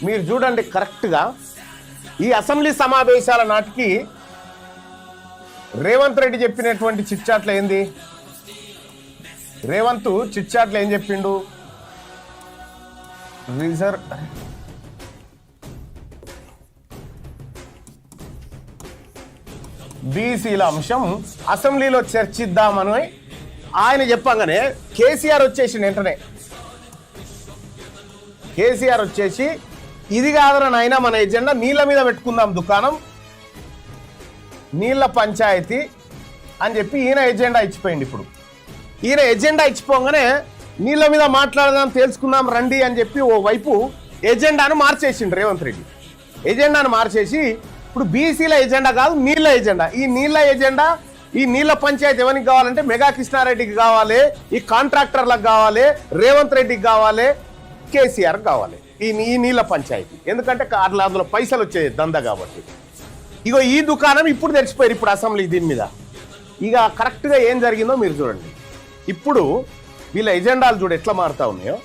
మీరు చూడండి కరెక్ట్గా ఈ అసెంబ్లీ సమావేశాల నాటికి రేవంత్ రెడ్డి చెప్పినటువంటి చిట్చాట్లు ఏంది? రేవంత్ చిట్చాట్లు ఏం చెప్పిండు? బీసీల అంశం అసెంబ్లీలో చర్చిద్దామని ఆయన చెప్పంగానే కేసీఆర్ వచ్చేసి వెంటనే ఇది కాదన నాయన మన ఎజెండా నీళ్ళ మీద పెట్టుకుందాం దుకాణం, నీళ్ళ పంచాయతీ అని చెప్పి ఈయన ఎజెండా ఇచ్చిపోయింది. ఇప్పుడు ఈయన ఎజెండా ఇచ్చిపోగానే నీళ్ళ మీద మాట్లాడదాం తెలుసుకుందాం రండి అని చెప్పి ఓ వైపు ఎజెండాను మార్చేసిండు రేవంత్ రెడ్డి. ఎజెండాను మార్చేసి ఇప్పుడు బీసీల ఎజెండా కాదు నీళ్ళ ఎజెండా. ఈ నీళ్ళ ఎజెండా, ఈ నీళ్ళ పంచాయతీ ఎవరికి కావాలంటే మెగా కృష్ణారెడ్డికి కావాలి, ఈ కాంట్రాక్టర్లకు కావాలి, రేవంత్ రెడ్డికి కావాలి, కేసీఆర్కి కావాలి ఈ నీళ్ళ పంచాయతీ. ఎందుకంటే అందులో పైసలు వచ్చే దందా కాబట్టి. ఇగో ఈ దుకాణం ఇప్పుడు తెరిచిపోయారు ఇప్పుడు అసెంబ్లీ దీని మీద. ఇక కరెక్ట్గా ఏం జరిగిందో మీరు చూడండి. ఇప్పుడు వీళ్ళ ఎజెండాలు చూడు ఎట్లా మారుతా ఉన్నాయో.